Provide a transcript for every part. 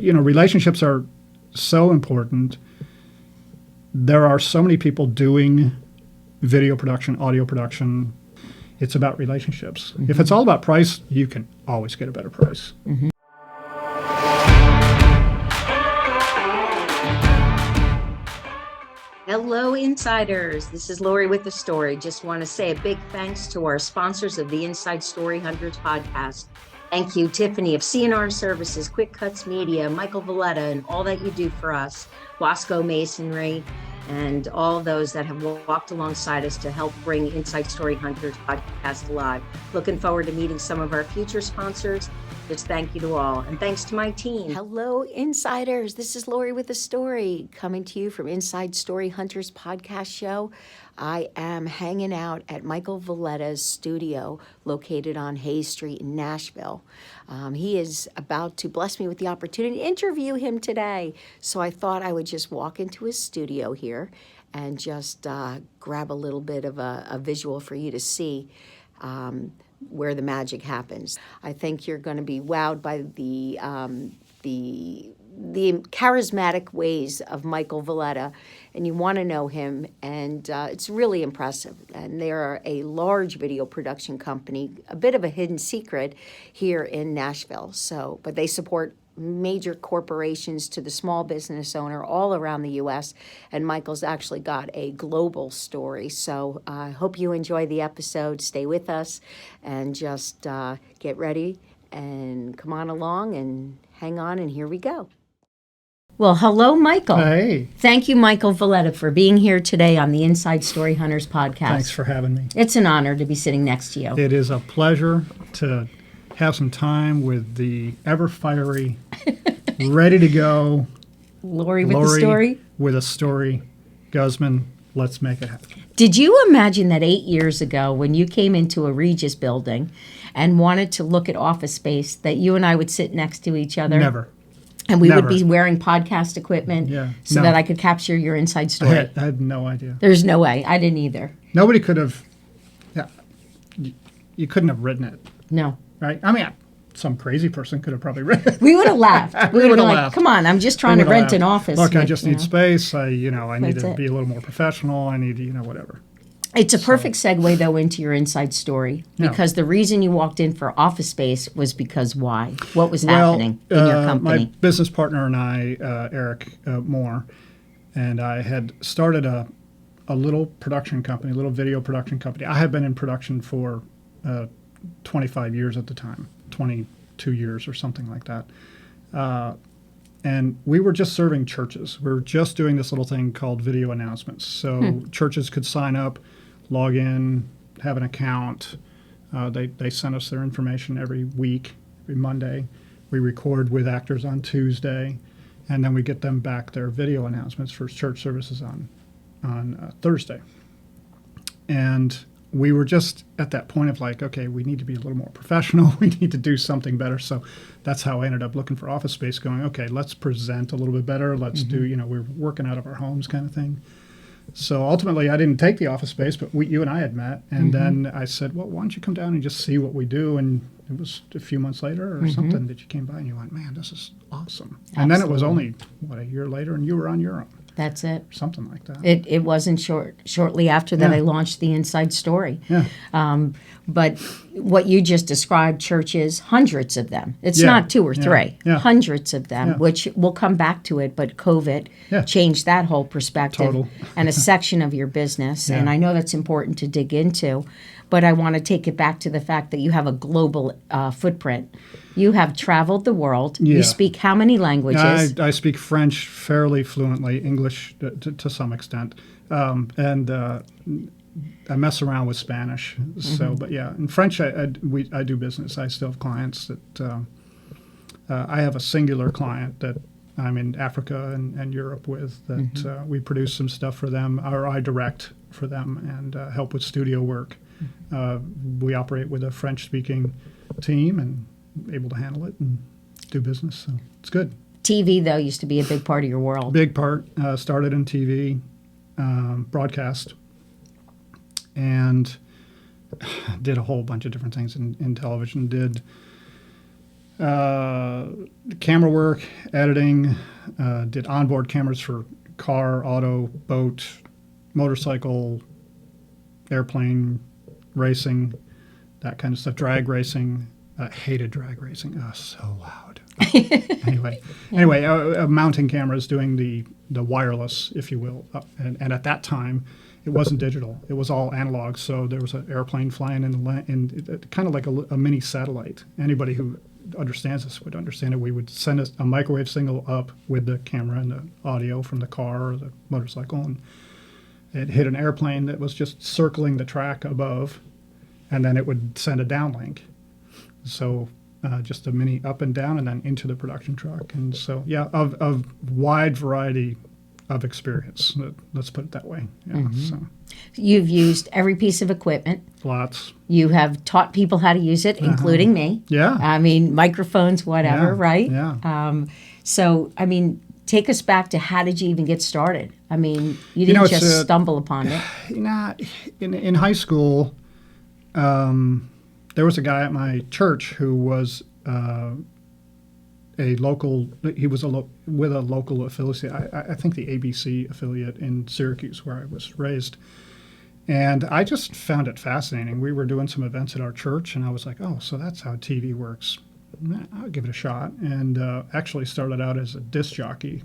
Relationships are so important. There are so many people doing video production, audio production. It's about relationships. Mm-hmm. If it's all about price, you can always get a better price. Mm-hmm. Hello, Insiders. This is Lori with the Story. Just want to say a big thanks to our sponsors of the Inside Story Hunters podcast. Thank you, Tiffany of CNR Services, Quick Cuts Media, Michael Valletta, and all that you do for us, Wasco Masonry, and all those that have walked alongside us to help bring Inside Story Hunters podcast alive. Looking forward to meeting some of our future sponsors. Just thank you to all. And thanks to my team. Hello, Insiders. This is Lori with the Story, coming to you from Inside Story Hunters podcast show. I am hanging out at Michael Valletta's studio located on Hayes Street in Nashville. He is about to bless me with the opportunity to interview him today. So I thought I would just walk into his studio here and just grab a little bit of a visual for you to see where the magic happens. I think you're going to be wowed by the charismatic ways of Michael Valletta, and you want to know him, and it's really impressive. And they are a large video production company, a bit of a hidden secret here in Nashville. But they support major corporations to the small business owner all around the U.S., and Michael's actually got a global story. So I hope you enjoy the episode. Stay with us and just get ready and come on along and hang on, and here we go. Well, hello, Michael. Hey. Thank you, Michael Valletta, for being here today on the Inside Story Hunters podcast. Thanks for having me. It's an honor to be sitting next to you. It is a pleasure to have some time with the ever-fiery, ready to go Lori with the Story. With a story. Guzman, let's make it happen. Did you imagine that 8 years ago when you came into a Regis building and wanted to look at office space that you and I would sit next to each other? Never. And we would be wearing podcast equipment that I could capture your inside story. I had no idea. There's no way. I didn't either. Nobody could have, you couldn't have written it. No. Right? I mean, some crazy person could have probably written it. We would have laughed. We would have laughed. Come on, I'm just trying to rent an office. Look, I just need space. I need to be a little more professional. I need to, whatever. It's a perfect segue, though, into your inside story, because the reason you walked in for office space was because why? What was happening in your company? My business partner and I, Eric Moore, and I had started a little production company, a little video production company. I had been in production for 25 years at the time, 22 years or something like that. And we were just serving churches. We were just doing this little thing called video announcements. So churches could sign up, log in, have an account. They send us their information every week, every Monday. We record with actors on Tuesday, and then we get them back their video announcements for church services on Thursday. And we were just at that point of like, okay, we need to be a little more professional. We need to do something better. So that's how I ended up looking for office space, going, okay, let's present a little bit better. Let's do, we're working out of our homes kind of thing. So ultimately, I didn't take the office space, but you and I had met. And then I said, well, why don't you come down and just see what we do? And it was a few months later or something that you came by and you went, man, this is awesome. Absolutely. And then it was only, a year later, and you were on your own. That's it. Something like that. It wasn't shortly after that I launched the Inside Story. Yeah. But what you just described, churches, hundreds of them. It's not two or three. Yeah. Hundreds of them, which we'll come back to it, but COVID changed that whole perspective and a section of your business. And I know that's important to dig into, but I want to take it back to the fact that you have a global footprint. You have traveled the world. Yeah. You speak how many languages? I speak French fairly fluently, English to some extent, and I mess around with Spanish. So, but in French, I do business. I still have clients that I have a singular client that I'm in Africa and Europe with that we produce some stuff for them, or I direct for them and help with studio work. We operate with a French-speaking team and able to handle it and do business, so it's good. TV, though, used to be a big part of your world. Big part. Started in TV, broadcast, and did a whole bunch of different things in television. Did camera work, editing, did onboard cameras for car, auto, boat, motorcycle, airplane racing, that kind of stuff. Drag racing. Hated drag racing. Oh, so loud. Anyway, mounting cameras, doing the wireless, if you will. And at that time, it wasn't digital. It was all analog. So there was an airplane flying in kind of like a mini satellite. Anybody who understands this would understand it. We would send a microwave signal up with the camera and the audio from the car or the motorcycle, and it hit an airplane that was just circling the track above, and then it would send a downlink. So just a mini up and down, and then into the production truck. And so, yeah, of wide variety of experience. Let's put it that way. Yeah, so. You've used every piece of equipment. Lots. You have taught people how to use it, including me. Yeah. I mean, microphones, whatever, Yeah, right? yeah. So, I mean, take us back to how did you even get started? I mean, you didn't just stumble upon it. In high school, there was a guy at my church who was a local. He was with a local affiliate. I think the ABC affiliate in Syracuse, where I was raised. And I just found it fascinating. We were doing some events at our church, and I was like, "Oh, so that's how TV works. I'll give it a shot." And actually started out as a disc jockey.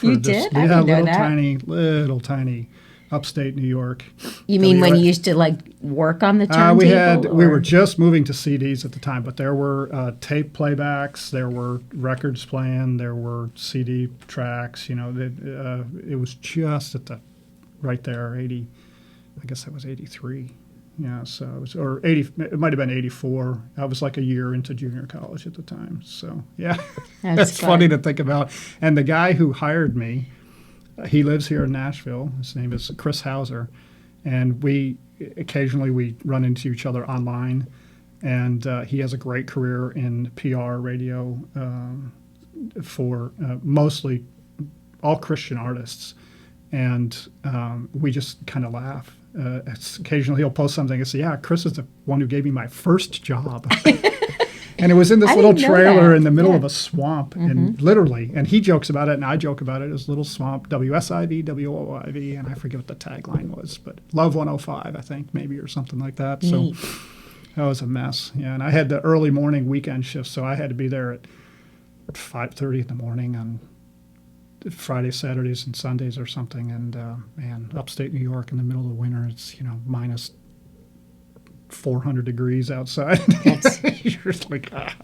You did? I didn't know that. Little tiny, upstate New York. You mean when you used to like work on the turntable? We were just moving to CDs at the time, but there were tape playbacks, there were records playing, there were CD tracks. You know, it was just at the right there, 80. I guess that was 83. Yeah, so it was, or 80. It might have been 84. I was like a year into junior college at the time. So yeah, that's funny to think about. And the guy who hired me, he lives here in Nashville. His name is Chris Hauser, and we occasionally run into each other online. And he has a great career in PR radio for mostly all Christian artists. And we just kind of laugh. Occasionally he'll post something and say, "Yeah, Chris is the one who gave me my first job." And it was in this little trailer in the middle of a swamp, and literally, and he jokes about it, and I joke about it, this little swamp, WSIV, WOIV, and I forget what the tagline was, but Love 105, I think, maybe, or something like that. Neat. So that was a mess. Yeah, and I had the early morning weekend shifts, so I had to be there at 5:30 in the morning on Fridays, Saturdays, and Sundays or something. And man, upstate New York in the middle of the winter, it's minus 400 degrees outside. You're just like, ah.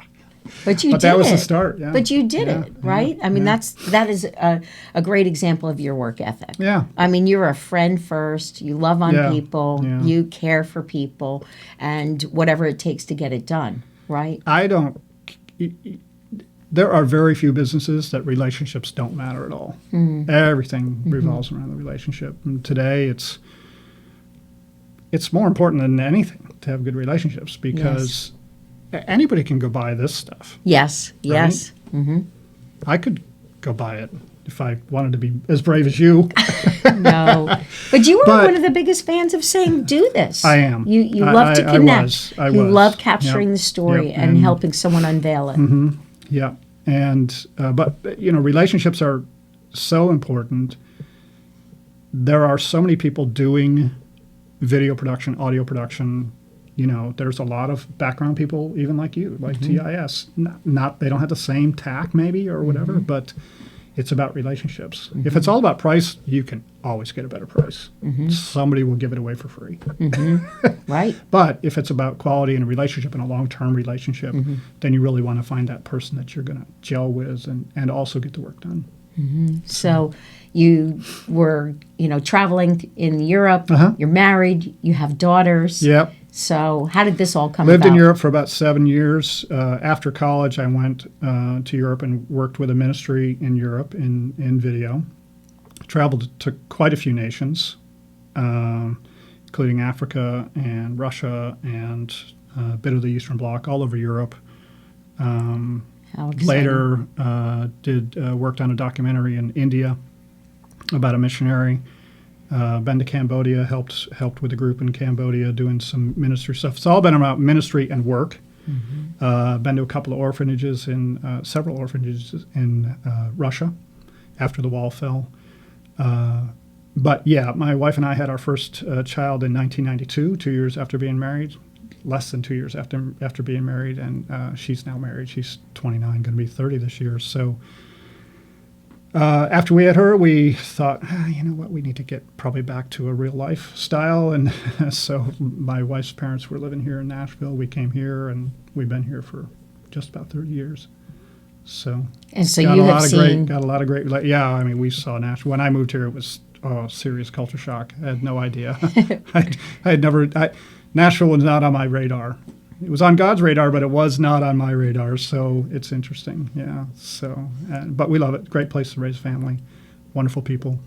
But that was the start. Yeah. But you did it, right? I mean, that is a great example of your work ethic. Yeah. I mean, you're a friend first. You love on people. Yeah. You care for people, and whatever it takes to get it done, right? There are very few businesses that relationships don't matter at all. Everything revolves around the relationship. And today, it's more important than anything to have good relationships, because anybody can go buy this stuff. Yes, right? yes. I could go buy it if I wanted to be as brave as you. No. But you were one of the biggest fans of saying, do this. I am. You love to connect. I was. You love capturing the story and helping someone unveil it. Yeah. And, but, relationships are so important. There are so many people doing video production, audio production. There's a lot of background people, even like you, like TIS. Not they don't have the same tack maybe or whatever, but it's about relationships. If it's all about price, you can always get a better price. Somebody will give it away for free. Right. But if it's about quality and a relationship and a long-term relationship, then you really want to find that person that you're going to gel with and also get the work done. So you were, traveling in Europe. You're married. You have daughters. Yep. So how did this all come about? Lived in Europe for about 7 years. After college, I went to Europe and worked with a ministry in Europe in video. Traveled to quite a few nations, including Africa and Russia and a bit of the Eastern Bloc, all over Europe. Later, worked on a documentary in India about a missionary. Been to Cambodia, helped with a group in Cambodia doing some ministry stuff. It's all been about ministry and work. Been to a couple of orphanages several orphanages in Russia after the wall fell. But yeah, my wife and I had our first child in 1992, 2 years after being married, less than 2 years after being married, and she's now married. She's 29, going to be 30 this year. So after we had her, we thought, you know what, we need to get probably back to a real lifestyle. And so my wife's parents were living here in Nashville. We came here, and we've been here for just about 30 years. So, and so you have seen... got a lot of great, yeah, I mean, we saw Nashville. When I moved here, it was serious culture shock. I had no idea. I had never, Nashville was not on my radar. It was on God's radar, but it was not on my radar. So it's interesting. Yeah. So, but we love it. Great place to raise family. Wonderful people.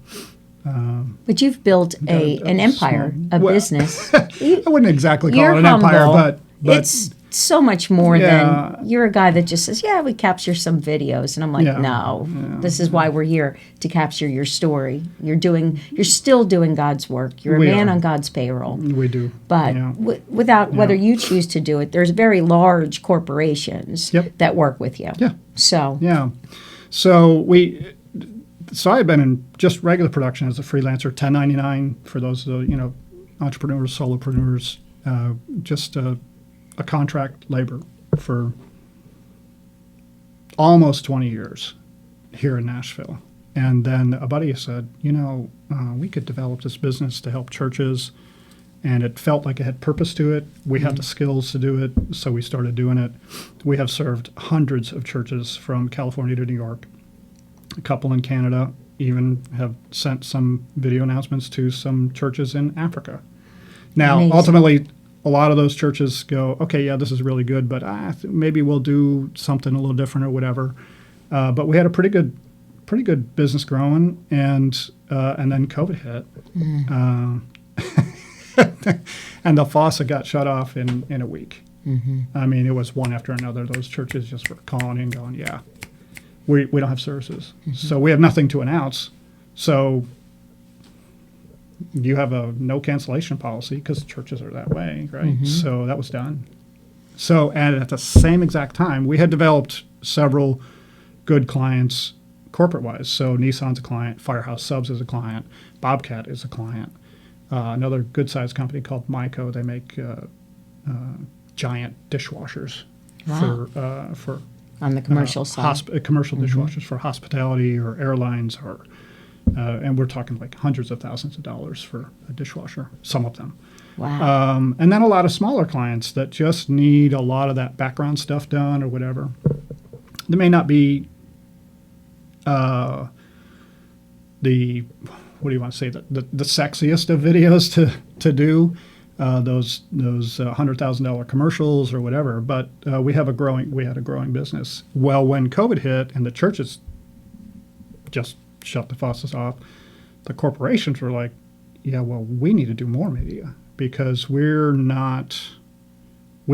But you've built an empire, business. I wouldn't exactly call You're it an humble. empire, but it's so much more than you're a guy that just says, yeah, we capture some videos. And I'm like, no, this is why we're here, to capture your story. You're still doing God's work. You're a man on God's payroll. We do. But without whether you choose to do it, there's very large corporations that work with you. Yeah. So. Yeah. So I've been in just regular production as a freelancer, 1099 for those, entrepreneurs, solopreneurs, just a contract labor for almost 20 years here in Nashville. And then a buddy said, we could develop this business to help churches. And it felt like it had purpose to it. We had the skills to do it, so we started doing it. We have served hundreds of churches from California to New York. A couple in Canada, even have sent some video announcements to some churches in Africa. Now, ultimately, a lot of those churches go, okay, yeah, this is really good, but maybe we'll do something a little different or whatever. But we had a pretty good business growing, and then COVID hit, and the faucet got shut off in a week. I mean, it was one after another. Those churches just were calling and going, yeah, we don't have services, so we have nothing to announce. So you have a no cancellation policy because churches are that way, right? So that was done. So, and at the same exact time, we had developed several good clients corporate-wise. So Nissan's a client, Firehouse Subs is a client, Bobcat is a client. Another good-sized company called Myco, they make giant dishwashers for on the commercial side. Commercial dishwashers for hospitality or airlines and we're talking like hundreds of thousands of dollars for a dishwasher, some of them. Wow. And then a lot of smaller clients that just need a lot of that background stuff done or whatever. There may not be the sexiest of videos to do, those $100,000 commercials or whatever, but we had a growing business. Well, when COVID hit and the churches just shut the faucets off, the corporations were like, yeah, well, we need to do more media because we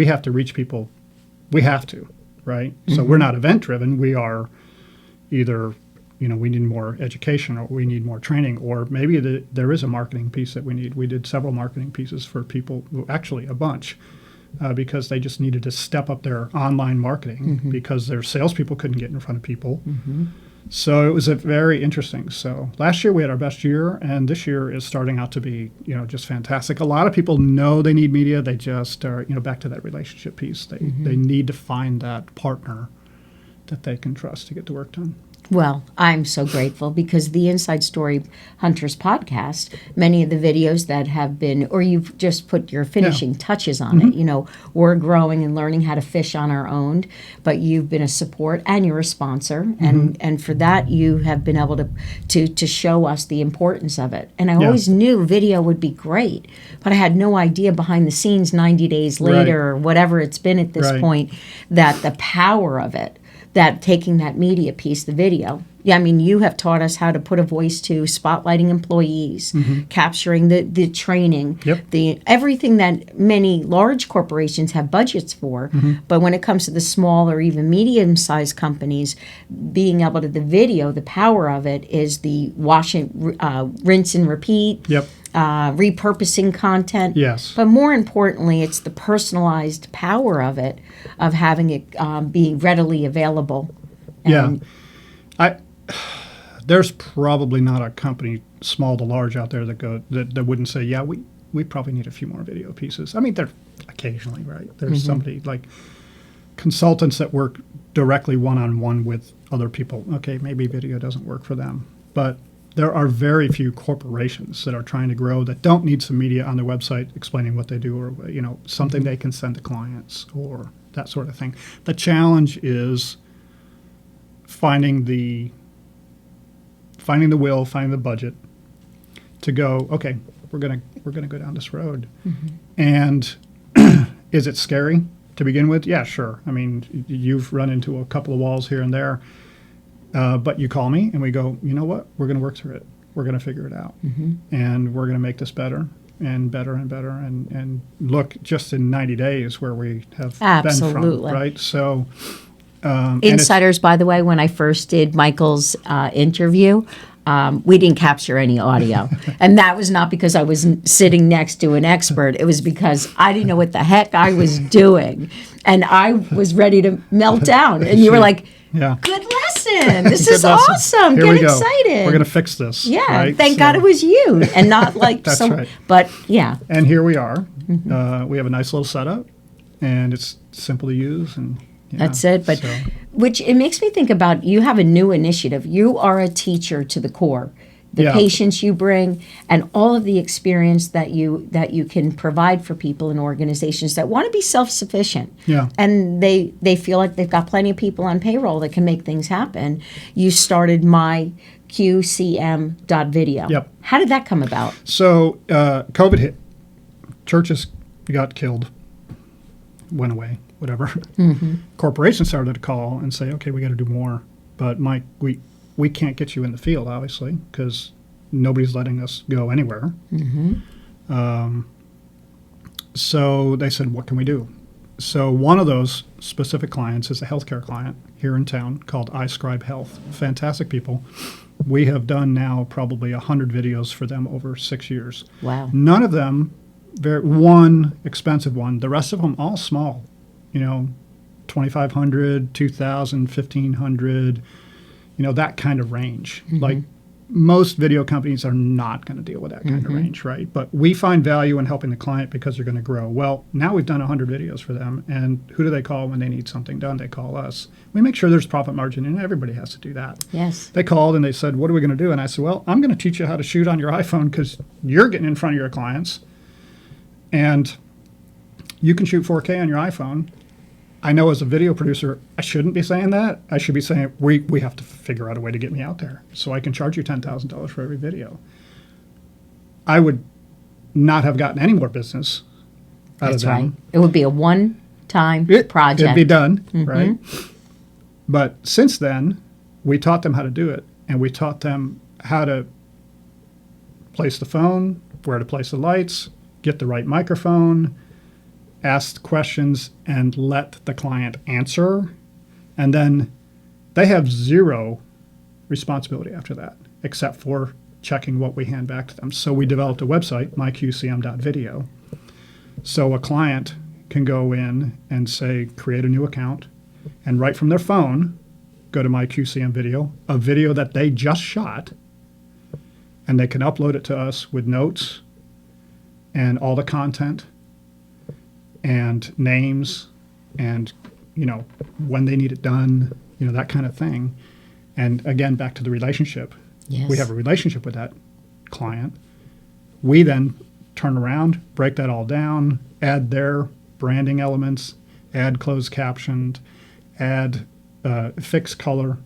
have to reach people. We have to, right? So we're not event driven. We are either, we need more education or we need more training, or maybe there is a marketing piece that we need. We did several marketing pieces for people, actually a bunch, because they just needed to step up their online marketing because their salespeople couldn't get in front of people. So it was very interesting. So last year we had our best year, and this year is starting out to be, just fantastic. A lot of people know they need media. They just are, back to that relationship piece. They need to find that partner that they can trust to get the work done. Well, I'm so grateful because the Inside Story Hunters podcast, many of the videos that have been, or you've just put your finishing touches on it, we're growing and learning how to fish on our own, but you've been a support and you're a sponsor. And for that, you have been able to show us the importance of it. And I always knew video would be great, but I had no idea behind the scenes 90 days later or whatever it's been at this point, that the power of it, that taking that media piece, the video. Yeah, I mean, you have taught us how to put a voice to spotlighting employees, capturing the training, the everything that many large corporations have budgets for. But when it comes to the small or even medium-sized companies, being able to the video, the power of it is the rinse and repeat. repurposing content. Yes. But more importantly, it's the personalized power of it, of having it be readily available. And There's probably not a company, small to large, out there that wouldn't say, yeah, we probably need a few more video pieces. I mean, they're occasionally, right? There's somebody like consultants that work directly one-on-one with other people. Okay, maybe video doesn't work for them. But there are very few corporations that are trying to grow that don't need some media on their website explaining what they do, or something they can send to clients or that sort of thing. The challenge is finding the will, finding the budget to go, okay, we're gonna go down this road. And is it scary to begin with? Yeah, sure. I mean, you've run into a couple of walls here and there, but you call me and we go, you know what? We're gonna work through it. We're gonna figure it out, and we're gonna make this better and better and better. And look, just in 90 days where we have been from, right? So. Insiders, by the way, when I first did Michael's interview, we didn't capture any audio. And that was not because I was sitting next to an expert. It was because I didn't know what the heck I was doing. And I was ready to melt down. And you were like, good lesson. This is awesome. Here Get we go. excited. We're going to fix this. Yeah. Right? Thank God it was you and not like That's some. right. But yeah. And here we are. We have a nice little setup, and it's simple to use. And that's it. But which it makes me think about, you have a new initiative. You are a teacher to the core. The patience you bring and all of the experience that you can provide for people and organizations that want to be self-sufficient. Yeah. And they feel like they've got plenty of people on payroll that can make things happen. You started myqcm.video. Yep. How did that come about? So COVID hit. Churches got killed, went away, whatever. Corporations started to call and say, okay, we got to do more. But Mike, we can't get you in the field, obviously, because nobody's letting us go anywhere. So they said, what can we do? So one of those specific clients is a healthcare client here in town called iScribe Health. Fantastic people. We have done now probably 100 videos for them over 6 years. Wow. None of them, one expensive one. The rest of them all small, $2,500, $2,000, $1,500, that kind of range. Like most video companies are not going to deal with that kind of range, right? But we find value in helping the client because they're going to grow. Well, now we've done 100 videos for them, and who do they call when they need something done? They call us. We make sure there's profit margin, and everybody has to do that. Yes. They called and they said, what are we going to do? And I said, well, I'm going to teach you how to shoot on your iPhone because you're getting in front of your clients, and you can shoot 4K on your iPhone. I know as a video producer, I shouldn't be saying that. I should be saying, we have to figure out a way to get me out there so I can charge you $10,000 for every video. I would not have gotten any more business out of them. Right. It would be a one-time project. It'd be done, right? But since then, we taught them how to do it, and we taught them how to place the phone, where to place the lights, get the right microphone, ask questions, and let the client answer. And then they have zero responsibility after that, except for checking what we hand back to them. So we developed a website, myqcm.video. So a client can go in and say, create a new account, and right from their phone, go to myqcm video, a video that they just shot, and they can upload it to us with notes and all the content and names and, when they need it done, that kind of thing. And again, back to the relationship. Yes. We have a relationship with that client. We then turn around, break that all down, add their branding elements, add closed captioned, add fixed color,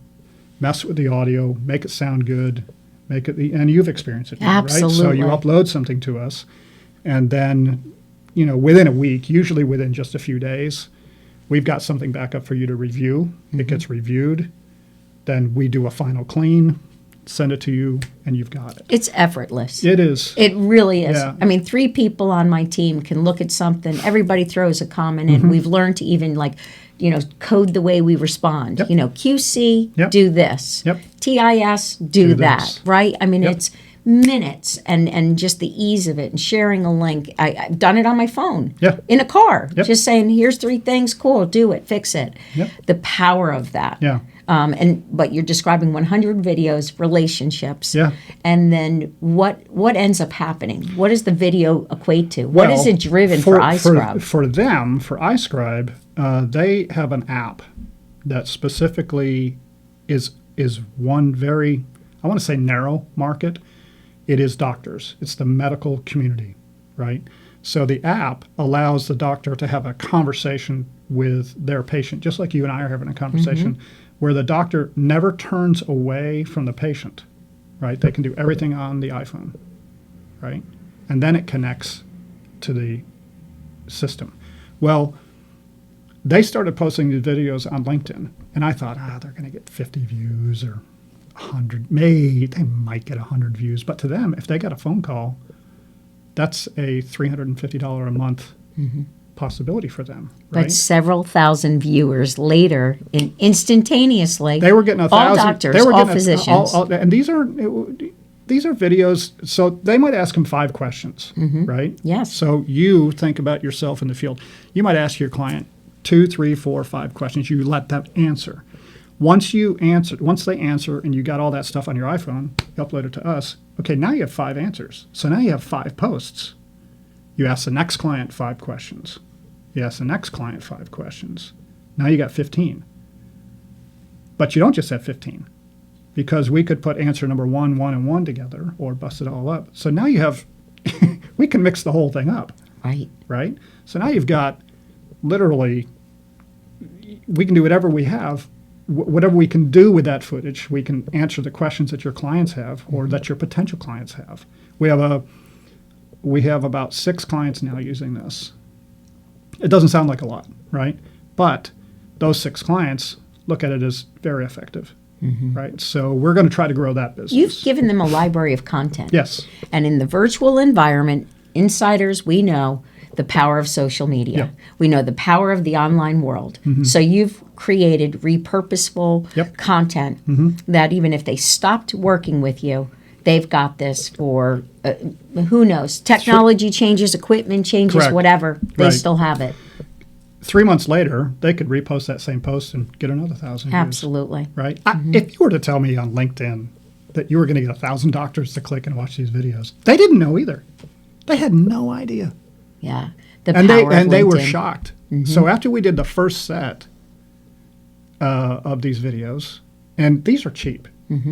mess with the audio, make it sound good, and you've experienced it now, right? So you upload something to us, and then within a week, usually within just a few days, we've got something back up for you to review. It gets reviewed. Then we do a final clean, send it to you, and you've got it. It's effortless. It is. It really is. Yeah. I mean, 3 people on my team can look at something. Everybody throws a comment in. We've learned to even code the way we respond. Yep. QC, Yep. do this. Yep. TIS, do that. this. Right? I mean, Yep. minutes, and just the ease of it, and sharing a link. I've done it on my phone, Yeah. in a car, Yep. just saying, here's 3 things, cool, do it, fix it. Yep. The power of that. Yeah. But you're describing 100 videos, relationships. Yeah. And then what ends up happening? What does the video equate to? What is it driven for iScribe? For them, for iScribe, they have an app that specifically is one very, I want to say, narrow market. It is doctors. It's the medical community, right? So the app allows the doctor to have a conversation with their patient, just like you and I are having a conversation, where the doctor never turns away from the patient, right? They can do everything on the iPhone, right? And then it connects to the system. Well, they started posting these videos on LinkedIn, and I thought, they're going to get 50 views or 100. Maybe they might get 100 views, but to them, if they got a phone call, that's a $350 a month possibility for them, right? But several thousand viewers later, instantaneously, They were getting 1,000. all doctors, They were all getting physicians. and these are videos. So they might ask them 5 questions, right? Yes. So you think about yourself in the field. You might ask your client 2, 3, 4, 5 questions. You let them answer. Once they answer, and you got all that stuff on your iPhone, you upload it to us. Okay, now you have 5 answers. So now you have 5 posts. You ask the next client 5 questions. You ask the next client 5 questions. Now you got 15. But you don't just have 15, because we could put answer number 1, 1, and 1 together, or bust it all up. So now you have, we can mix the whole thing up, right? So now you've got literally, we can do whatever we have, whatever we can do with that footage. We can answer the questions that your clients have, or that your potential clients have. We have about 6 clients now using this. It doesn't sound like a lot, right? But those 6 clients look at it as very effective, right? So we're going to try to grow that business. You've given them a library of content. Yes. And in the virtual environment, insiders, we know the power of social media. Yeah. We know the power of the online world. So you've created repurposeful content that even if they stopped working with you, they've got this for, who knows, technology changes, equipment changes, Correct. whatever, they Right. still have it. 3 months later, they could repost that same post and get another 1,000 views. Absolutely. Right? If you were to tell me on LinkedIn that you were going to get 1,000 doctors to click and watch these videos, they didn't know either. They had no idea. Yeah. The And power of they were LinkedIn. shocked. So after we did the first set of these videos, and these are cheap.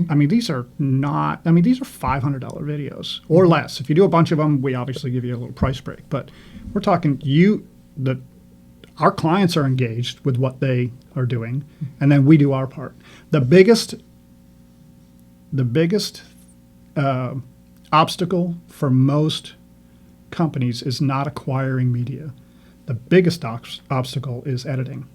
I mean, these are $500 videos or less. If you do a bunch of them, we obviously give you a little price break. But we're talking our clients are engaged with what they are doing, and then we do our part. The biggest obstacle for most companies is not acquiring media. The biggest obstacle is editing,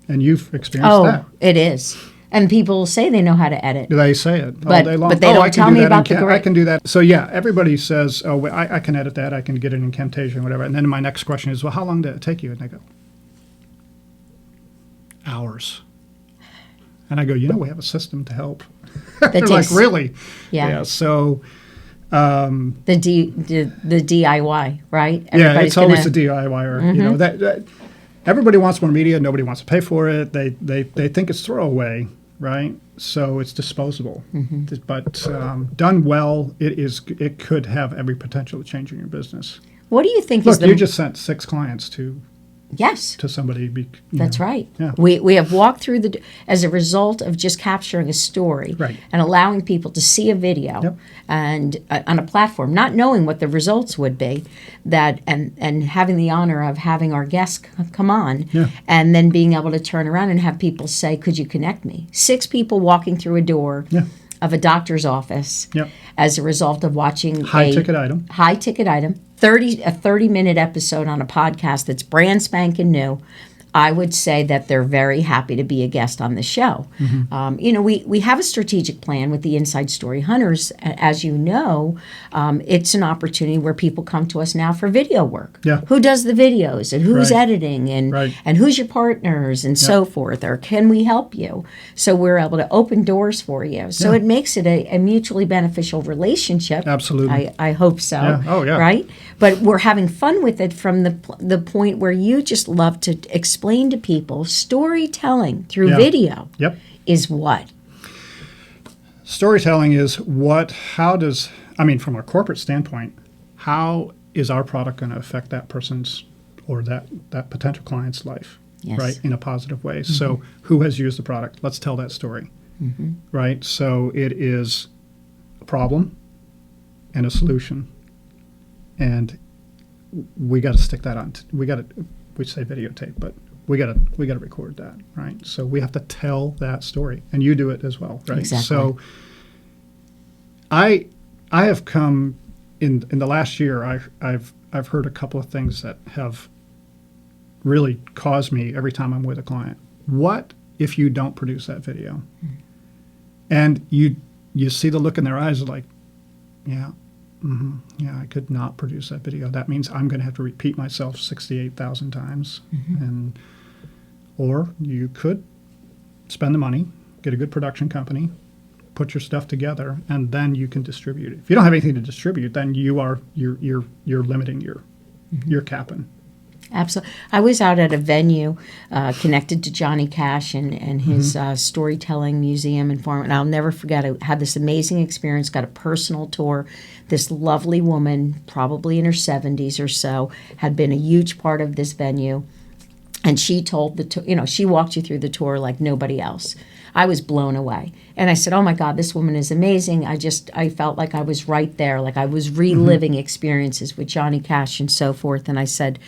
and you've experienced that. It is. And people say they know how to edit. They say it all But- day long. but they don't tell me about the I great- can do that. So yeah, everybody says, "Oh, well, I can edit that. I can get it in Camtasia and whatever." And then my next question is, "Well, how long did it take you?" And they go, "Hours." And I go, "We have a system to help." They're like, takes- "Really?" Yeah. So The DIY, right? yeah, it's always the gonna- DIYer. That everybody wants more media. Nobody wants to pay for it. They think it's throwaway, right? So it's disposable. But done well, it could have every potential to change in your business. What do you think is Look, the... you just sent 6 clients to Yes. somebody. That's right. Yeah. We have walked through as a result of just capturing a story Right. and allowing people to see a video Yep. and on a platform, not knowing what the results would be, and having the honor of having our guests come on, Yeah. and then being able to turn around and have people say, "Could you connect me?" 6 people walking through a door Yeah. of a doctor's office Yep. as a result of watching High ticket item. high ticket item, a 30-minute episode on a podcast that's brand spanking new, I would say that they're very happy to be a guest on the show. We have a strategic plan with the Inside Story Hunters. As you know, it's an opportunity where people come to us now for video work. Yeah. Who does the videos and who's Right. editing and Right. and who's your partners and so forth, or can we help you? So we're able to open doors for you. So Yeah. it makes it a mutually beneficial relationship. Absolutely. I hope so. Yeah. Oh, yeah. Right? But we're having fun with it from the point where you just love to explain to people storytelling through Yeah. video Yep. is what? Storytelling is from a corporate standpoint, how is our product going to affect that person's or that potential client's life, Yes. right, in a positive way? So who has used the product? Let's tell that story, right? So it is a problem and a solution, and we got to stick that on. We say videotape, but we got to record that, right? So we have to tell that story, and you do it as well, right? Exactly. So I have come in the last year. I've heard a couple of things that have really caused me every time I'm with a client. What if you don't produce that video? And you see the look in their eyes, like, yeah. Yeah, I could not produce that video. That means I'm going to have to repeat myself 68,000 times. Or you could spend the money, get a good production company, put your stuff together, and then you can distribute it. If you don't have anything to distribute, then you're limiting your capping. Absolutely. I was out at a venue connected to Johnny Cash and his storytelling museum and farm. And I'll never forget, I had this amazing experience, got a personal tour. This lovely woman, probably in her 70s or so, had been a huge part of this venue. And she told she walked you through the tour like nobody else. I was blown away. And I said, oh my God, this woman is amazing. I felt like I was right there, like I was reliving experiences with Johnny Cash and so forth. And I said,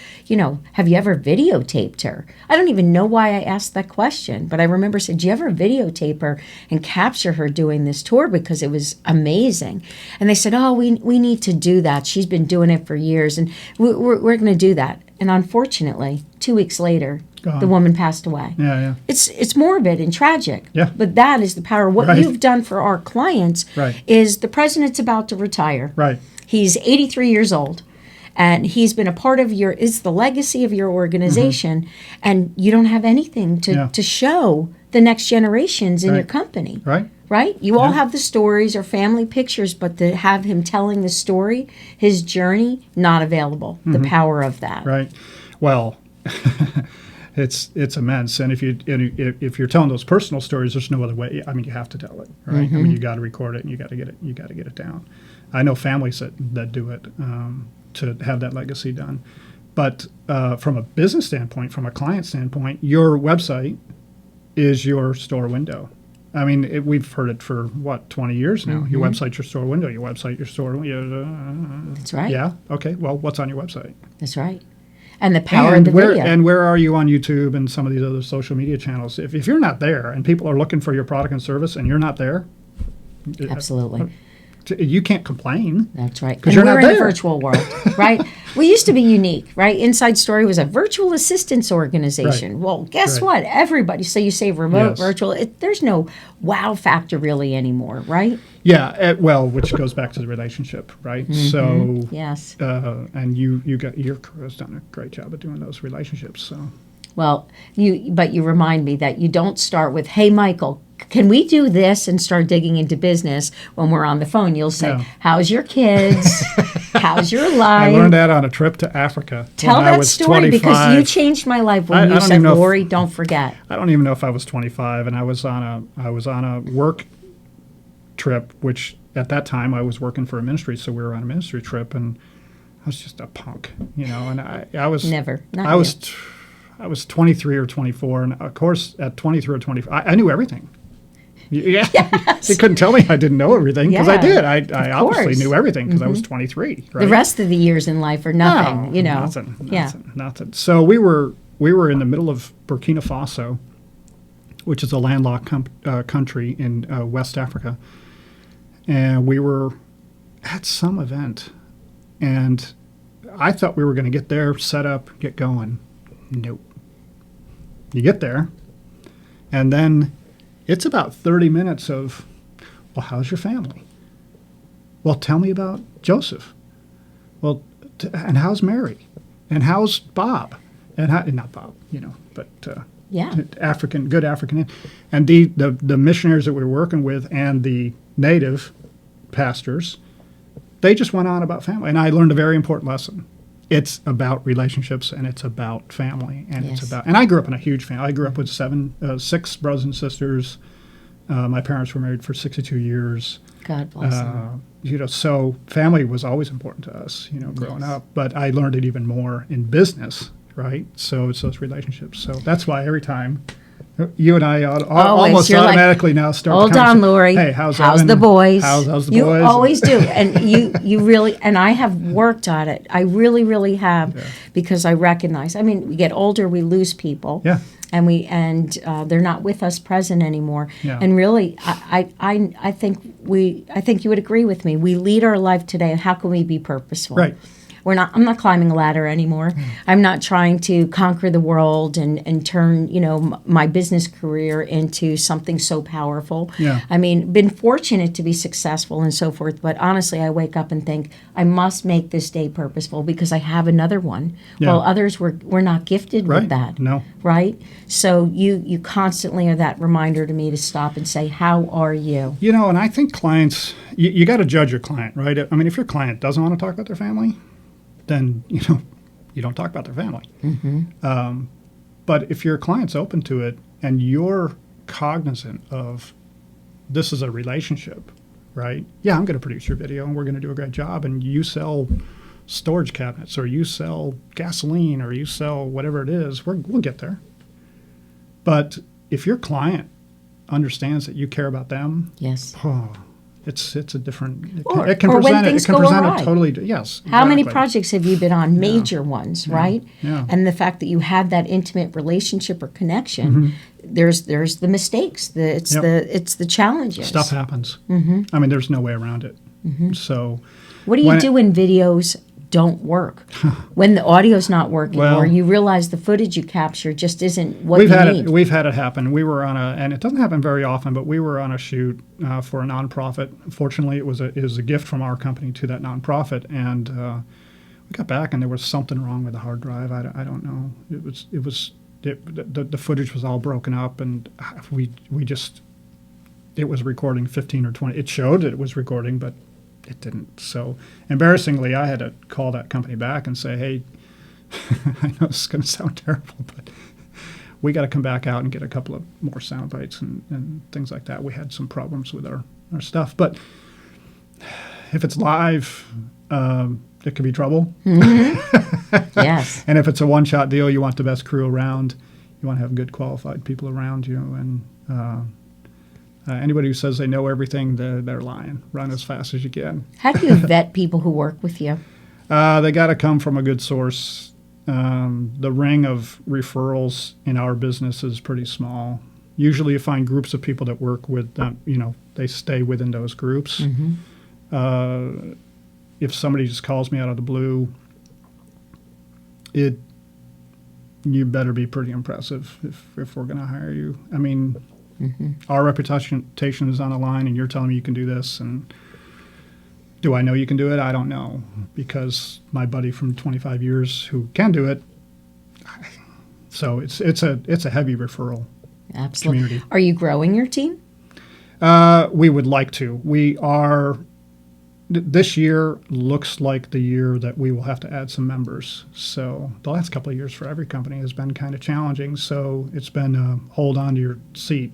have you ever videotaped her? I don't even know why I asked that question, but I remember saying, do you ever videotape her and capture her doing this tour? Because it was amazing. And they said, oh, we need to do that. She's been doing it for years, and we're going to do that. And unfortunately, 2 weeks later, the woman passed away. Yeah. It's morbid and tragic. Yeah. But that is the power. What Right. you've done for our clients Right. is the president's about to retire. Right. He's 83 years old, and he's been a part of it's the legacy of your organization, and you don't have anything to show the next generations in your company. Right. Right? You all have the stories or family pictures, but to have him telling the story, his journey, not available. The power of that. Right. Well, it's immense, and if you're telling those personal stories, there's no other way. I mean, you have to tell it, right? I mean, you got to record it, and you got to get it down. I know families that do it to have that legacy done. But from a business standpoint, from a client standpoint, your website is your store window. I mean, we've heard it for 20 years now. Your website's your store window. Your website, your store. That's right. Yeah. Okay. Well, what's on your website? That's right. And the power of the video. And where are you on YouTube and some of these other social media channels? If you're not there and people are looking for your product and service and you're not there, Absolutely. You can't complain. That's right. 'Cause And you're we're not in a there. virtual world, right? We used to be unique, right? Inside Story was a virtual assistance organization. Right. Well, guess Right. what? Everybody, so you say remote, Yes. virtual, there's no wow factor really anymore, right? Yeah. Well, which goes back to the relationship, right? So, Yes. and your crew has done a great job of doing those relationships. So, Well, you remind me that you don't start with, hey, Michael, can we do this and start digging into business when we're on the phone? You'll say, No. how's your kids? How's your I life? learned that on a trip to Africa. Tell when I that was story because 25. you changed my life I when you don't said, even know if- Lori, don't forget. I don't even know if I was 25, and I was on a work trip, which at that time I was working for a ministry, so we were on a ministry trip, and I was just a punk, and I was Never. Not I you. was I was 23 or 24, and of course at 23 or 24, I knew everything. Yeah, Yes. you couldn't tell me I didn't know everything because I Yeah, did. I of obviously course. knew everything because I was 23. Right? The rest of the years in life are nothing, No, Nothing. Yeah. Nothing. So we were in the middle of Burkina Faso, which is a landlocked country in West Africa, and we were at some event, and I thought we were going to get there, set up, get going. Nope. You get there, and then it's about 30 minutes of, well, how's your family? Well, tell me about Joseph. Well, and how's Mary? And how's Bob? And not Bob, but Yeah. good African. And the missionaries that we were working with and the native pastors, they just went on about family. And I learned a very important lesson. It's about relationships, and it's about family, and Yes. and I grew up in a huge family. I grew up with six brothers and sisters. My parents were married for 62 years. God bless them. So family was always important to us, growing Yes. up. But I learned it even more in business, right? So it's those relationships. So that's why every time you and I almost you're like, automatically now start. Hold the on, conversation. Lori. Hey, how's the Evan? boys? How's the you boys? always do, and you really, and I have worked on it. I really, really have, because I recognize. I mean, we get older, we lose people. Yeah. And they're not with us present anymore. Yeah. And really, I think you would agree with me. We lead our life today. How can we be purposeful? Right. I'm not climbing a ladder anymore. I'm not trying to conquer the world and turn, my business career into something so powerful. Yeah. I mean, been fortunate to be successful and so forth, but honestly, I wake up and think I must make this day purposeful because I have another one. Yeah. While others were not gifted Right. with that. No. Right? So you constantly are that reminder to me to stop and say, how are you? And I think clients, you got to judge your client, right? I mean, if your client doesn't want to talk about their family, then you don't talk about their family. Mm-hmm. But if your client's open to it and you're cognizant of this is a relationship, right? Yeah, I'm going to produce your video and we're going to do a great job, and you sell storage cabinets or you sell gasoline or you sell whatever it is, we'll get there. But if your client understands that you care about them, Yes. it's a different. Or It can when present things it. It can go present awry. it totally. Yes. How many exactly. projects have you been on? Major ones, right? Yeah. And the fact that you have that intimate relationship or connection, there's the mistakes, it's the challenges. Stuff happens. I mean, there's no way around it. So, What do you do when videos don't work? When the audio's not working, Well- or you realize the footage you capture just isn't what we've you had need? it. We've had it happen. We were on and it doesn't happen very often, but we were on a shoot for a nonprofit. Fortunately, it was a gift from our company to that nonprofit, and we got back and there was something wrong with the hard drive. I don't know. The footage was all broken up, and we just it was recording 15 or 20. It showed it was recording, but it didn't. So embarrassingly, I had to call that company back and say, hey, I know this is going to sound terrible, but we got to come back out and get a couple of more sound bites and things like that. We had some problems with our stuff. But if it's live, it could be trouble. Yes. And if it's a one-shot deal, you want the best crew around. You want to have good qualified people around you. And anybody who says they know everything, they're lying. Run as fast as you can. How do you vet people who work with you? They got to come from a good source. The ring of referrals in our business is pretty small. Usually you find groups of people that work with them, they stay within those groups. If somebody just calls me out of the blue, you better be pretty impressive if we're going to hire you. I mean, our reputation is on the line, and you're telling me you can do this, and do I know you can do it? I don't know, because my buddy from 25 years who can do it. So it's a heavy referral. Absolutely. Community. Are you growing your team? We would like to. We are. This year looks like the year that we will have to add some members. So the last couple of years for every company has been kind of challenging. So it's been hold on to your seat.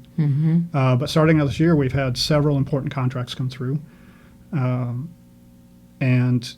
But starting this year, we've had several important contracts come through. And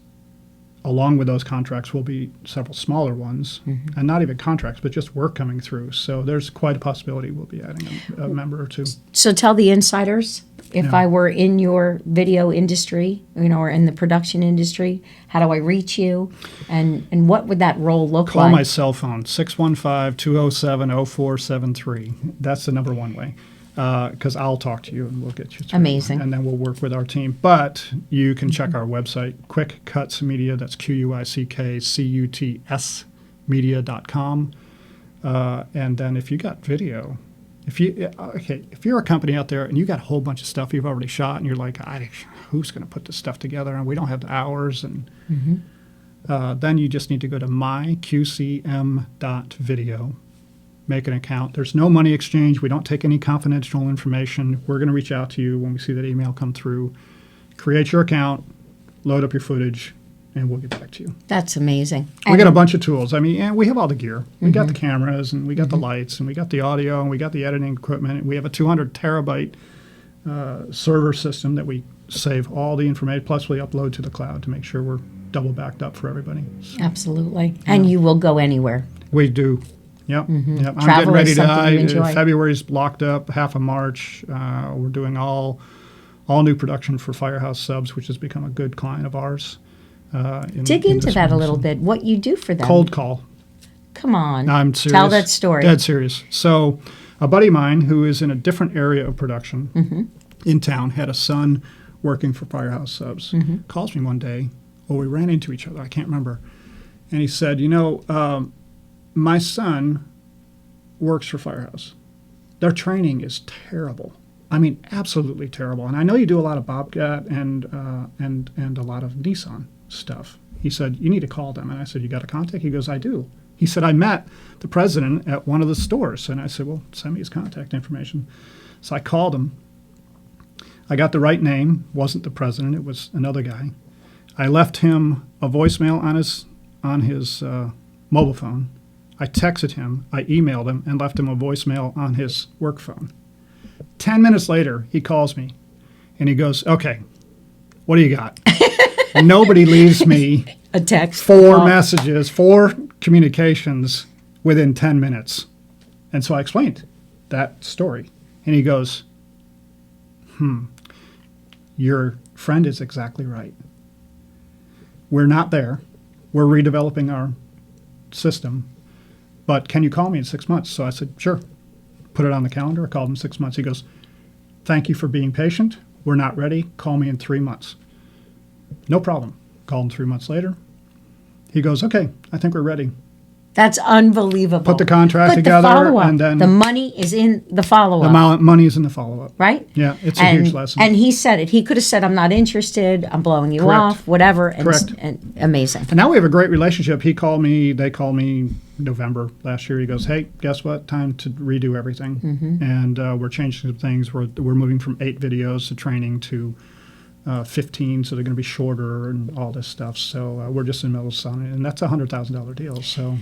along with those contracts will be several smaller ones, and not even contracts, but just work coming through. So there's quite a possibility we'll be adding a member or two. So tell the insiders, if Yeah. I were in your video industry, or in the production industry, how do I reach you? And what would that role look Call like? my cell phone, 615-207-0473. That's the number one way, because I'll talk to you and we'll get you through. Amazing. And then we'll work with our team. But you can check our website, Quick Cuts Media. That's QuickCuts media.com. And then if you got video, if you're a company out there and you got a whole bunch of stuff you've already shot and you're like, who's going to put this stuff together? And we don't have the hours. And then you just need to go to myqcm.video, make an account. There's no money exchange. We don't take any confidential information. We're going to reach out to you when we see that email come through. Create your account, load up your footage, and we'll get back to you. That's amazing. We got a bunch of tools. I mean, and we have all the gear. We got the cameras, and we got the lights, and we got the audio, and we got the editing equipment. We have a 200 terabyte server system that we save all the information. Plus, we upload to the cloud to make sure we're double backed up for everybody. So, Absolutely. And you will go anywhere. we do. Yep. Yep. I'm Travel getting ready is to. something you enjoy. February's blocked up. Half of March. We're doing all new production for Firehouse Subs, which has become a good client of ours. Dig into that a little bit. What you do for them? Cold call. Come on. I'm serious. Tell that story. Dead serious. So, a buddy of mine who is in a different area of production in town had a son working for Firehouse Subs. Calls me one day. Well, we ran into each other. I can't remember. And he said, my son works for Firehouse. Their training is terrible. I mean, absolutely terrible. And I know you do a lot of Bobcat and a lot of Nissan stuff. He said, you need to call them. And I said, you got a contact? He goes, I do. He said, I met the president at one of the stores. And I said, well, send me his contact information. So I called him. I got the right name. Wasn't the president. It was another guy. I left him a voicemail on his mobile phone. I texted him. I emailed him and left him a voicemail on his work phone. 10 minutes later, he calls me, and he goes, okay, what do you got? Nobody leaves me A text. 4 messages, 4 communications within 10 minutes. And so I explained that story. And he goes, your friend is exactly right. We're not there. We're redeveloping our system. But can you call me in 6 months? So I said, sure. Put it on the calendar. I called him 6 months. He goes, thank you for being patient. We're not ready. Call me in 3 months. No problem. Called him 3 months later. He goes, okay, I think we're ready. That's unbelievable. Put the contract Put together, the follow-up. and then the money is in the follow-up. money is in the follow-up. Right? Yeah, it's a huge lesson. And he said it. He could have said, I'm not interested. I'm blowing you Correct. off, whatever. And, Correct. and amazing. And now we have a great relationship. They called me November last year. He goes, hey, guess what? Time to redo everything. And we're changing some things. We're moving from 8 videos to training to 15, so they're going to be shorter and all this stuff. So we're just in the middle of signing it. And that's a $100,000 deal. So.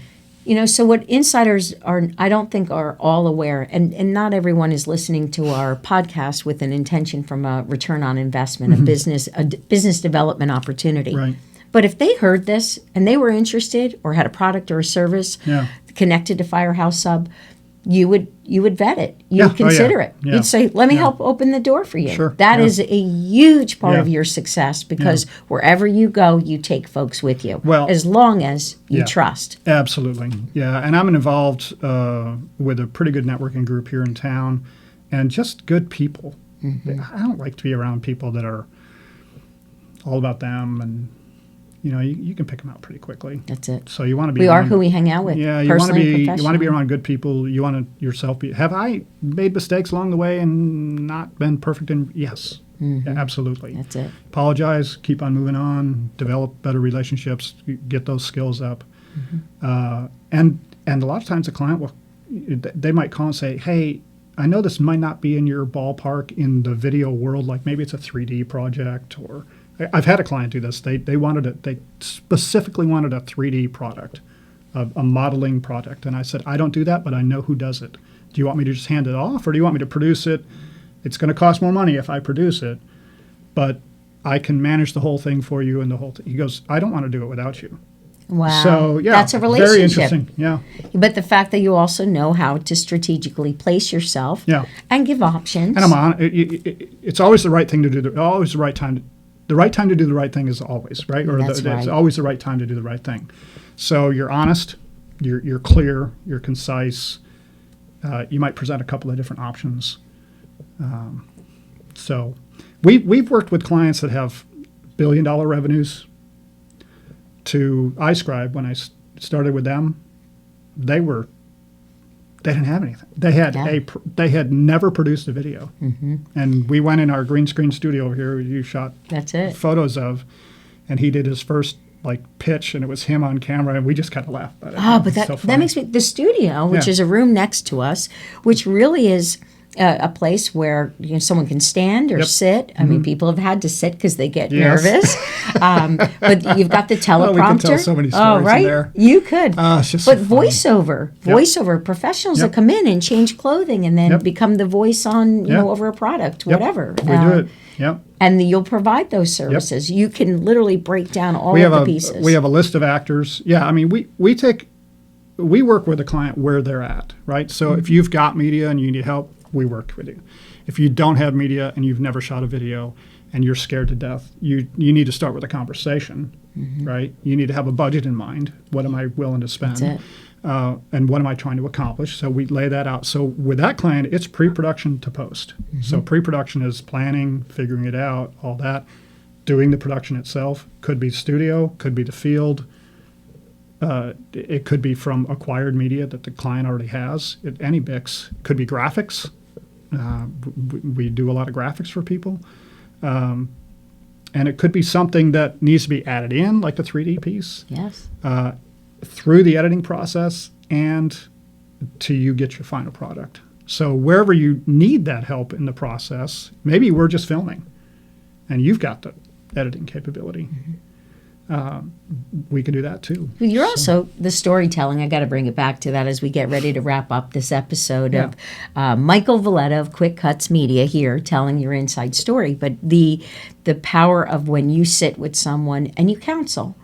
So what insiders are, I don't think are all aware, and not everyone is listening to our podcast with an intention from a return on investment, a business development opportunity. Right. But if they heard this and they were interested or had a product or a service connected to Firehouse Sub, you would vet it. You'd consider it. Yeah. You'd say, let me help open the door for you. Sure. That is a huge part Yeah. of your success because wherever you go, you take folks with you. Well, as long as you yeah. trust. Absolutely. Yeah. And I'm involved with a pretty good networking group here in town and just good people. I don't like to be around people that are all about them and you can pick them out pretty quickly. That's it. So you want to be. We around, are who we hang out with. Yeah, you want to be. and You want to be around good people. You want to yourself be. Have I made mistakes along the way and not been perfect? Yes, yeah, absolutely. That's it. Apologize. Keep on moving on. Develop better relationships. Get those skills up. And a lot of times the client will. They might call and say, "Hey, I know this might not be in your ballpark in the video world. Like maybe it's a 3D project or." I've had a client do this. They specifically wanted a 3D product, a modeling product. And I said, I don't do that, but I know who does it. Do you want me to just hand it off or do you want me to produce it? It's going to cost more money if I produce it, but I can manage the whole thing for you and the whole thing. He goes, I don't want to do it without you. Wow. So, yeah. That's a relationship. Very interesting. Yeah. But the fact that you also know how to strategically place yourself and give options. And I'm on it's always the right thing to do. Always the right time. The right time to do the right thing is always, right? Or That's right. It's always the right time to do the right thing. So you're honest, you're clear, you're concise. You might present a couple of different options. So we've worked with clients that have billion-dollar revenues. To iScribe, when I started with them, they were They didn't have anything. They had Yeah. they had never produced a video, and we went in our green screen studio over here. You shot That's it. photos of, and he did his first like pitch, and it was him on camera, and we just kind of laughed about it. Oh, but It's so that funny. makes me, the studio, which Yeah. is a room next to us, which really is a place where someone can stand or Yep. sit. I mean, people have had to sit because they get Yes. nervous. But you've got the teleprompter. we could tell so many stories in right? there. You could. It's just but so funny. voiceover professionals Yep. that come in and change clothing and then Yep. become the voice on, Yep. over a product, Yep. whatever. We do it. Yep. And you'll provide those services. You can literally break down all We of have the a pieces. we have a list of actors. Yeah, I mean we work with the client where they're at, right? So if you've got media and you need help, we work with you. If you don't have media and you've never shot a video and you're scared to death, you need to start with a conversation, right? You need to have a budget in mind. What am I willing to spend? That's it. And what am I trying to accomplish? So we lay that out. So with that client, it's pre-production to post. So pre-production is planning, figuring it out, all that. Doing the production itself could be studio, could be the field. It could be from acquired media that the client already has. Any mix. Could be graphics. We do a lot of graphics for people. And it could be something that needs to be added in, like the 3D piece, Yes. through the editing process and till you get your final product. So wherever you need that help in the process, maybe we're just filming and you've got the editing capability. We can do that too. Well, you're also the storytelling. I got to bring it back to that as we get ready to wrap up this episode of Michael Valletta of Quick Cuts Media here, telling your inside story. But the power of when you sit with someone and you counsel,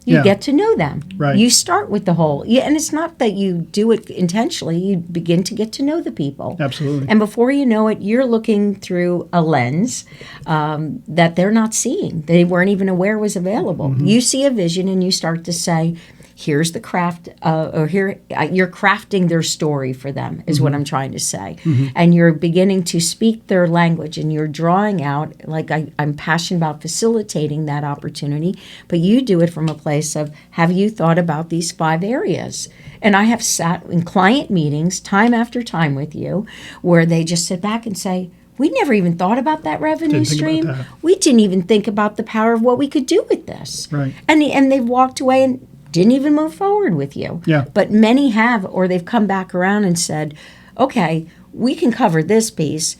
you Yeah. get to know them. Right. You start with the whole, and it's not that you do it intentionally. You begin to get to know the people. Absolutely. And before you know it, you're looking through a lens that they're not seeing. They weren't even aware was available. You see a vision and you start to say, here's the craft, or here, you're crafting their story for them, is what I'm trying to say. And you're beginning to speak their language and you're drawing out, like I'm passionate about facilitating that opportunity, but you do it from a place of, have you thought about these 5 areas? And I have sat in client meetings time after time with you where they just sit back and say, we never even thought about that revenue Didn't think about stream. that. We didn't even think about the power of what we could do with this. Right. And they've walked away and didn't even move forward with you. Yeah. But many have, or they've come back around and said, okay, we can cover this piece.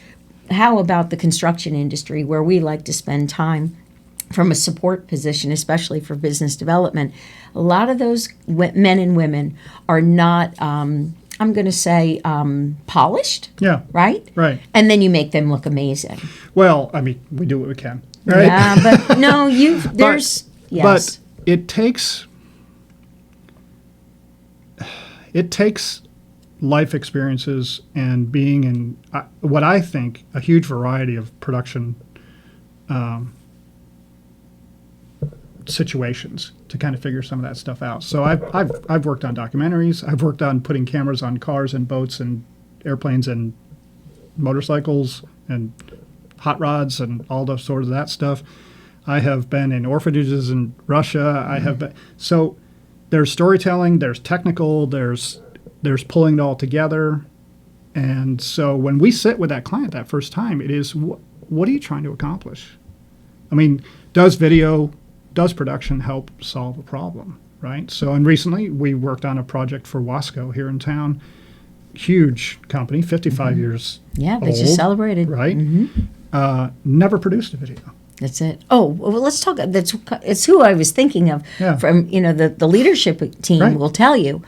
How about the construction industry where we like to spend time from a support position, especially for business development? A lot of those men and women are not, I'm going to say, polished, Yeah. right? Right. And then you make them look amazing. Well, I mean, we do what we can, right? Yeah, but no, there's, yes. But it takes life experiences and being in what I think a huge variety of production situations to kind of figure some of that stuff out. So I've worked on documentaries. I've worked on putting cameras on cars and boats and airplanes and motorcycles and hot rods and all the sort of that stuff. I have been in orphanages in Russia. I have been, so there's storytelling, there's technical, there's pulling it all together. And so when we sit with that client that first time, it is, what are you trying to accomplish? I mean, does production help solve a problem, right? So, and recently we worked on a project for Wasco here in town. Huge company, 55 years Yeah, they old, just celebrated. right? Never produced a video. That's it. Oh, well, let's talk. It's who I was thinking of. Yeah. From the leadership team Right. will tell you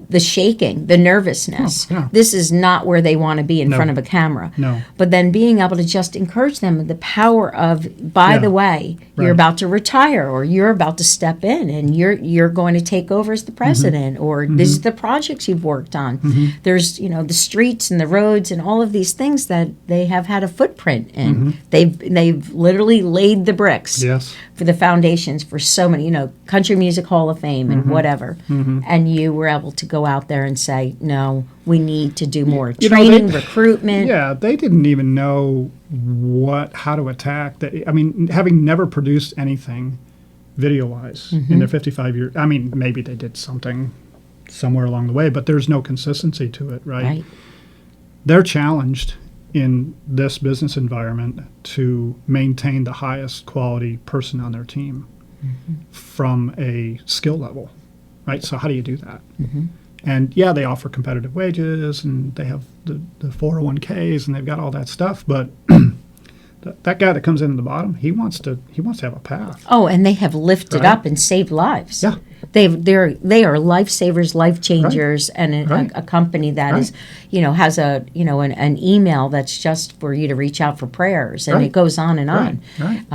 the shaking, the nervousness. Oh, yeah. This is not where they want to be in No. front of a camera. No. But then being able to just encourage them, the power of, by Yeah. the way, you're Right. about to retire, or you're about to step in, and you're going to take over as the president, or this is the projects you've worked on. There's the streets and the roads and all of these things that they have had a footprint in. They've literally laid the bricks Yes. for the foundations for so many, Country Music Hall of Fame and whatever. And you were able to go out there and say, no, we need to do more training, recruitment. Yeah, they didn't even know how to attack. I mean, having never produced anything video-wise in their 55 years, I mean, maybe they did something somewhere along the way, but there's no consistency to it, right? Right. They're challenged in this business environment to maintain the highest quality person on their team from a skill level, right? So how do you do that? And yeah, they offer competitive wages and they have the 401ks and they've got all that stuff, but that guy that comes in at the bottom, he wants to have a path. Oh, and they have lifted Right. up and saved lives. Yeah. They are lifesavers, life changers, and Right. a company that Right. is, has an email that's just for you to reach out for prayers, and Right. it goes on and on. Right.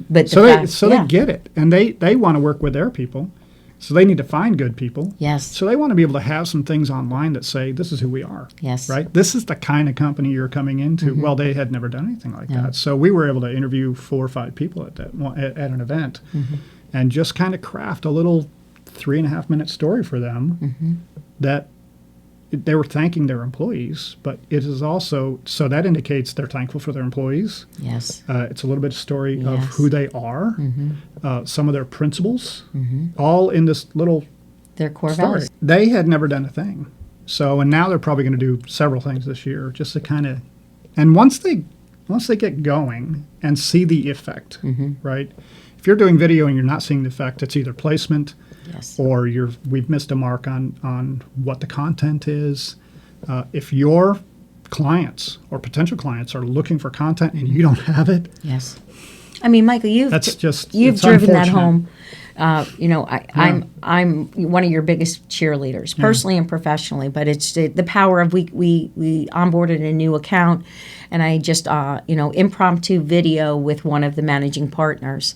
But So the fact, they get it, and they want to work with their people, so they need to find good people. Yes. So they want to be able to have some things online that say this is who we are. Yes. Right. This is the kind of company you're coming into. Well, they had never done anything like that, so we were able to interview 4 or 5 people at an event, and just kind of craft a little 3.5-minute story for them that they were thanking their employees, but it is also, so that indicates they're thankful for their employees. Yes. It's a little bit of story of Yes. who they are, some of their principles, all in this little Their core story. values. They had never done a thing. So, and now they're probably going to do several things this year just to kind of, and once they get going and see the effect, right? If you're doing video and you're not seeing the effect, it's either placement, Yes. or we've missed a mark on what the content is. If your clients or potential clients are looking for content and you don't have it, Yes. I mean, Michael, you've that's just you've it's driven that unfortunate. home. I'm one of your biggest cheerleaders, personally and professionally. But it's the power of we onboarded a new account, and I just impromptu video with one of the managing partners.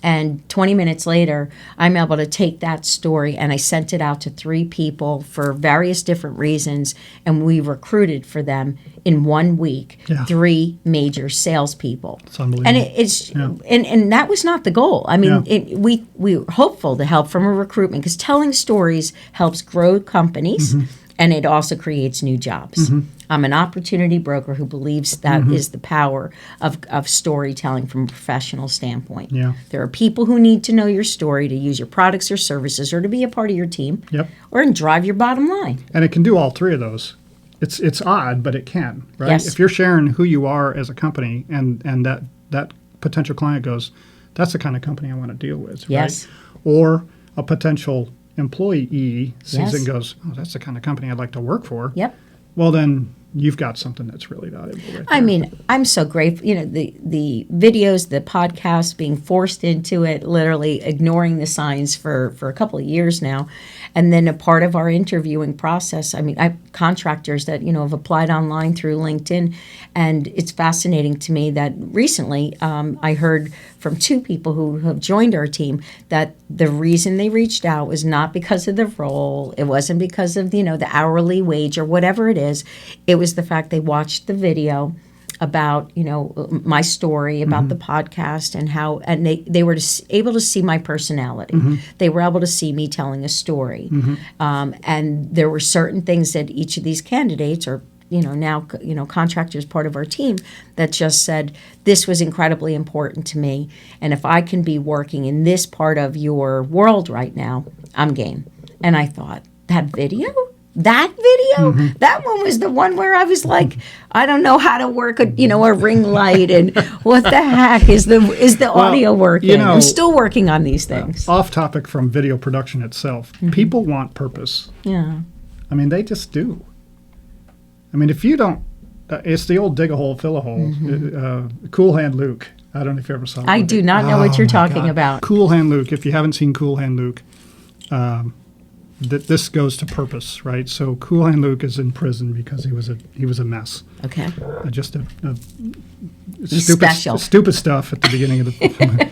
And 20 minutes later, I'm able to take that story and I sent it out to 3 people for various different reasons. And we recruited for them in 1 week, Yeah. 3 major salespeople. It's unbelievable. And it's Yeah. and that was not the goal. I mean, Yeah. we were hopeful to help from a recruitment because telling stories helps grow companies. And it also creates new jobs. I'm an opportunity broker who believes that is the power of storytelling from a professional standpoint. Yeah. There are people who need to know your story to use your products or services or to be a part of your team Yep. or and drive your bottom line. And it can do all 3 of those. It's odd, but it can, right? Yes. If you're sharing who you are as a company and that potential client goes, that's the kind of company I want to deal with, Yes. right? Or a potential employee sees Yes. it and goes, oh, that's the kind of company I'd like to work for. Yep. Well, then you've got something that's really valuable right I there. mean, I'm so grateful. The videos, the podcast, being forced into it, literally ignoring the signs for a couple of years now. And then a part of our interviewing process, I mean, I have contractors that, have applied online through LinkedIn. And it's fascinating to me that recently I heard from 2 people who have joined our team that the reason they reached out was not because of the role. It wasn't because of, the hourly wage or whatever it is. It was the fact they watched the video about my story about the podcast and how they were able to see my personality. They were able to see me telling a story, and there were certain things that each of these candidates or now contractors part of our team that just said this was incredibly important to me, and if I can be working in this part of your world right now, I'm game. And I thought that video. That video, that one was the one where I was like, I don't know how to work a ring light, and what the heck is the audio working? I'm still working on these things. Off topic from video production itself, people want purpose. Yeah, I mean, they just do. I mean, if you don't, it's the old dig a hole, fill a hole. Cool Hand Luke. I don't know if you ever saw it. I do not know what you're talking about. Cool Hand Luke. If you haven't seen Cool Hand Luke, this goes to purpose, right? So Cool Hand Luke is in prison because he was a mess. Okay, Just a He's stupid, special. stupid stuff at the beginning of the.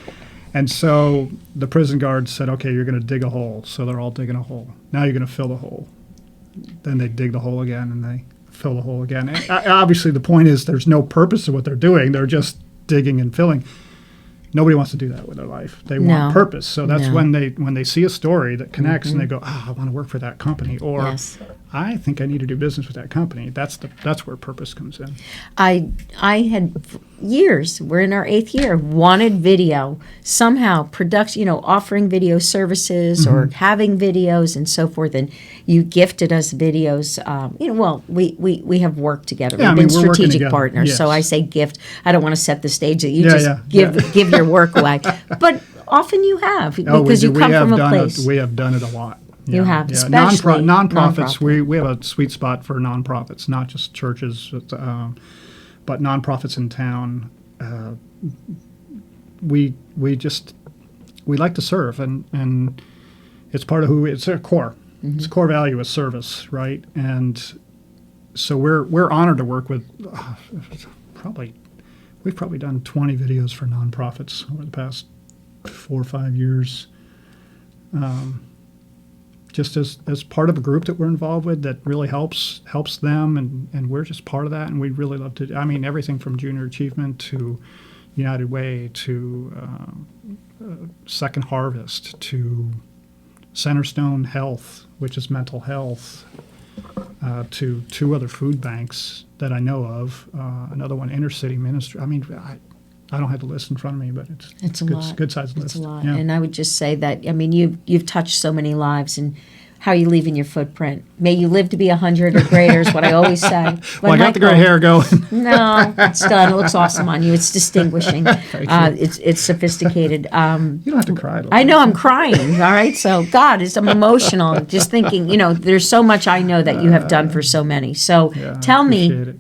And so the prison guards said, "Okay, you're going to dig a hole." So they're all digging a hole. Now you're going to fill the hole. Then they dig the hole again, and they fill the hole again. And obviously, the point is there's no purpose to what they're doing. They're just digging and filling. Nobody wants to do that with their life. They want purpose. So that's when they see a story that connects and they go, I want to work for that company, or Yes. I think I need to do business with that company. That's where purpose comes in. I had years, we're in our 8th year, wanted video somehow, production, offering video services or having videos and so forth. And you gifted us videos. We have worked together. Yeah, We've been we're working strategic together. partners. Yes. So I say gift. I don't want to set the stage that you Yeah, give your work away. But often you have, because you come from a place. We have done it a lot. You have, especially nonprofits. nonprofit. We have a sweet spot for nonprofits, not just churches, but nonprofits in town. We like to serve, and it's part of who it's a core. It's a core value is service, right? And so we're honored to work with. We've probably done 20 videos for nonprofits over the past 4 or 5 years. Just as part of a group that we're involved with that really helps them, and we're just part of that, and we'd really love to. I mean, everything from Junior Achievement to United Way to Second Harvest to Centerstone Health, which is mental health, to 2 other food banks that I know of. Another one, Inner City Ministry. I mean, I don't have the list in front of me, but it's a good sized list. It's a lot. Yeah. And I would just say that, you've touched so many lives, and how are you leaving your footprint? May you live to be 100 or greater is what I always say. Well, I got the gray hair going. No, it's done. It looks awesome on you. It's distinguishing. It's sophisticated. You don't have to cry. I know I'm crying. All right. So God, I'm emotional just thinking, there's so much I know that you have done for so many. So tell me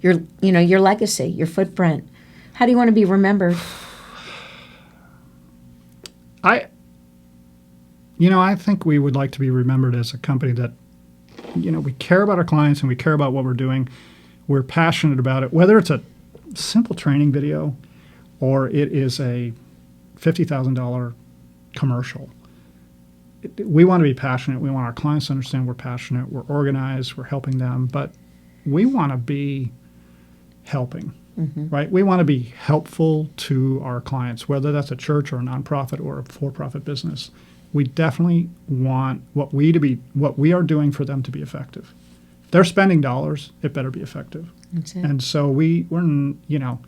your legacy, your footprint. How do you want to be remembered? I think we would like to be remembered as a company that, we care about our clients and we care about what we're doing. We're passionate about it, whether it's a simple training video or it is a $50,000 commercial. We want to be passionate. We want our clients to understand we're passionate. We're organized. We're helping them. But we want to be helping. Right? We want to be helpful to our clients, whether that's a church or a nonprofit or a for-profit business. We definitely want what we are doing for them to be effective. If they're spending dollars, it better be effective. That's it. And so we're, you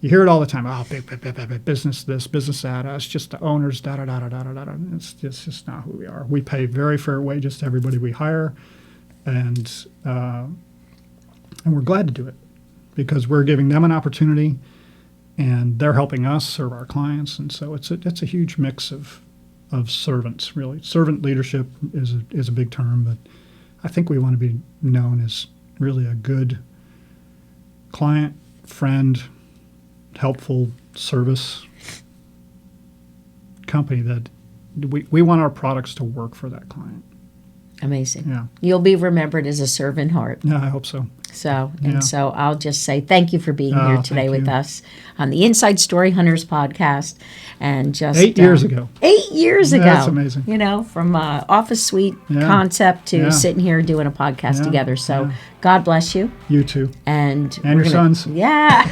hear it all the time. Oh, big business this, business that. It's just the owners, da da da da da da da. It's just not who we are. We pay very fair wages to everybody we hire, and we're glad to do it, because we're giving them an opportunity, and they're helping us serve our clients. And so it's a huge mix of servants, really. Servant leadership is a big term, but I think we want to be known as really a good client, friend, helpful service company that we want our products to work for that client. Amazing. Yeah. You'll be remembered as a servant heart. Yeah, I hope so. So, Yeah. so I'll just say thank you for being here today thank with you. us on the Inside Story Hunters podcast. And just 8 years ago. 8 years ago. That's amazing. From office suite Yeah. concept to Yeah. sitting here doing a podcast Yeah. together. So Yeah. God bless you. You too. And And we're your gonna- sons. Yeah.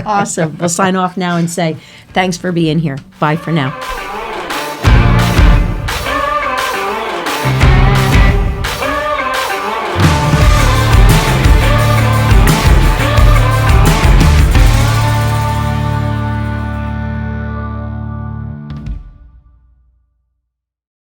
Awesome. We'll sign off now and say thanks for being here. Bye for now.